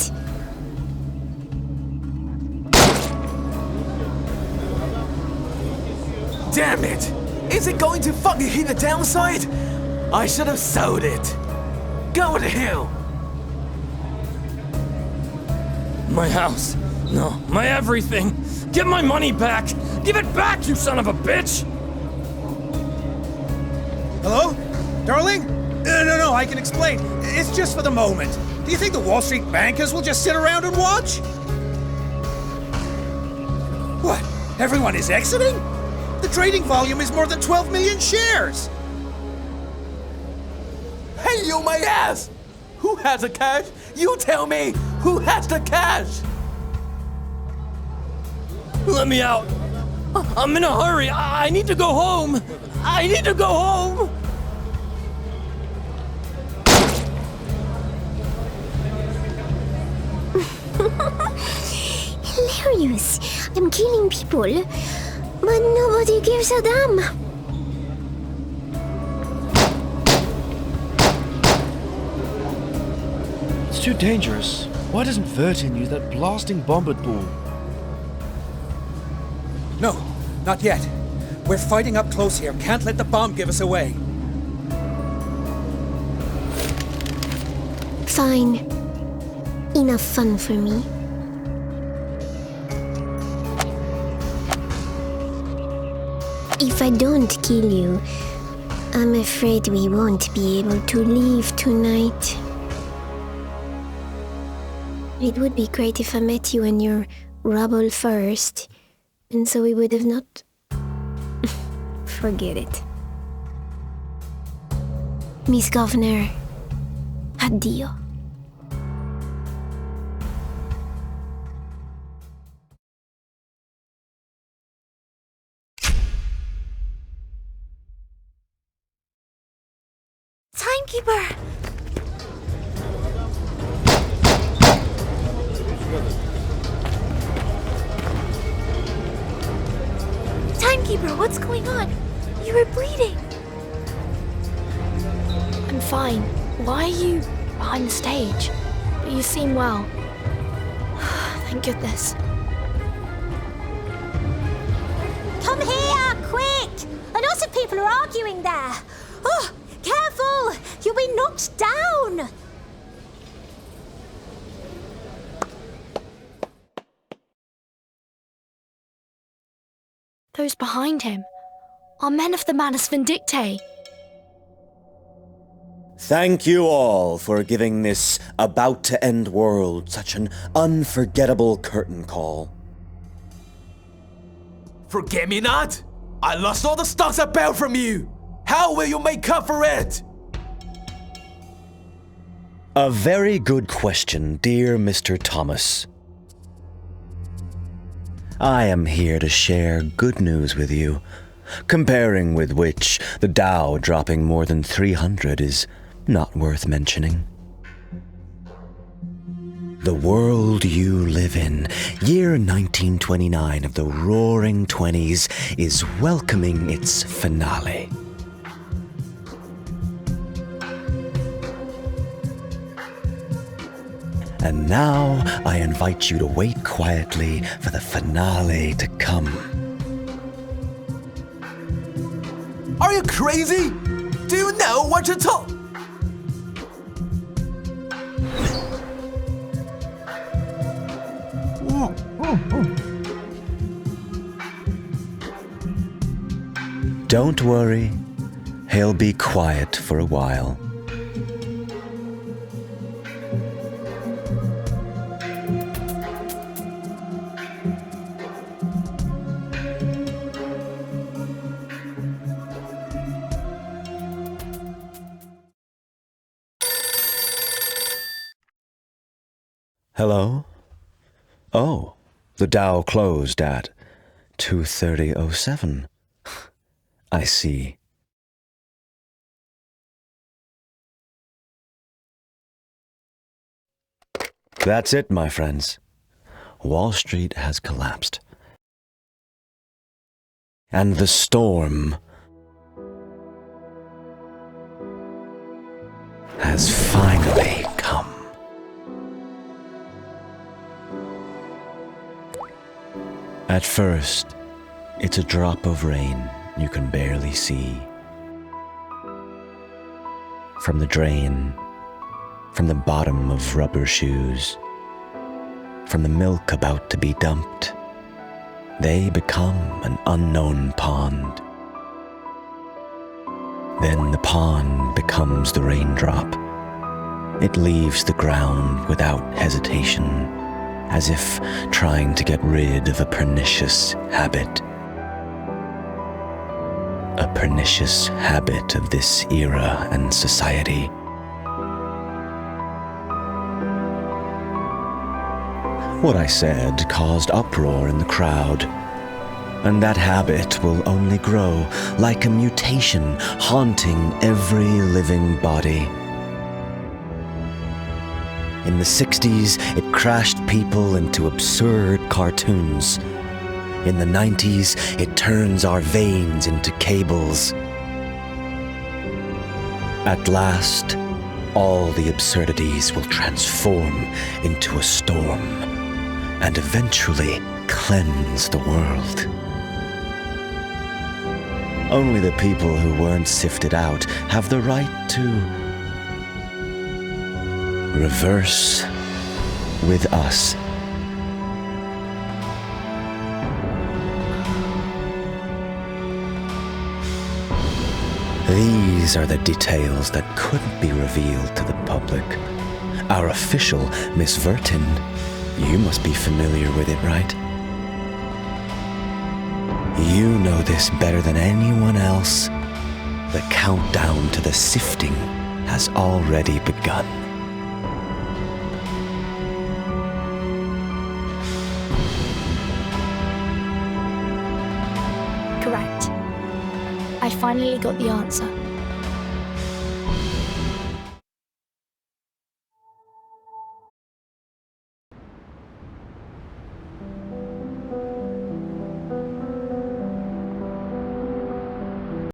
Speaker 16: Damn it! Is it going to fucking hit the downside? I should have sold it. Go to hell!
Speaker 14: My house. No, my everything. Get my money back! Give it back, you son of a bitch!
Speaker 15: Hello? Darling? No, I can explain. It's just for the moment. Do you think the Wall Street bankers will just sit around and watch? What? Everyone is exiting? The trading volume is more than 12 million shares!
Speaker 16: Hey, you my ass! Who has the cash? You tell me! Who has the cash?
Speaker 14: Let me out! I'm in a hurry! I need to go home! I need to go home!
Speaker 4: Hilarious. I'm killing people, but nobody gives a damn.
Speaker 13: It's too dangerous. Why doesn't Vertin use that blasting bombard ball?
Speaker 15: No, not yet. We're fighting up close here. Can't let the bomb give us away.
Speaker 4: Fine. Enough fun for me. If I don't kill you, I'm afraid we won't be able to leave tonight. It would be great if I met you and your rubble first, and so we would have not... Forget it. Miss Governor, addio.
Speaker 3: Timekeeper! Timekeeper, what's going on? You were bleeding.
Speaker 11: I'm fine. Why are you behind the stage? But you seem well. Thank goodness.
Speaker 4: Come here, quick! A lot of people are arguing there. Oh, careful! You'll be knocked down!
Speaker 11: Those behind him are men of the Manus Vindictae.
Speaker 12: Thank you all for giving this about-to-end world such an unforgettable curtain call.
Speaker 16: Forget me not? I lost all the stocks I bought from you! How will you make up for it?
Speaker 12: A very good question, dear Mr. Thomas. I am here to share good news with you, comparing with which the Dow dropping more than 300 is not worth mentioning. The world you live in, year 1929 of the Roaring Twenties, is welcoming its finale. And now I invite you to wait quietly for the finale to come.
Speaker 16: Are you crazy? Do you know what you're talking?
Speaker 12: Don't worry, he'll be quiet for a while. Hello? Oh, the Dow closed at 2:30:07. I see. That's it, my friends. Wall Street has collapsed. And the storm has finally come. At first, it's a drop of rain you can barely see. From the drain, from the bottom of rubber shoes, from the milk about to be dumped, they become an unknown pond. Then the pond becomes the raindrop. It leaves the ground without hesitation, as if trying to get rid of a pernicious habit. A pernicious habit of this era and society. What I said caused uproar in the crowd, and that habit will only grow like a mutation haunting every living body. In the 60s, it crashed people into absurd cartoons. In the 90s, it turns our veins into cables. At last, all the absurdities will transform into a storm and eventually cleanse the world. Only the people who weren't sifted out have the right to reverse with us. These are the details that couldn't be revealed to the public. Our official, Miss Vertin, you must be familiar with it, right? You know this better than anyone else. The countdown to the sifting has already begun.
Speaker 11: Correct. I finally got the answer.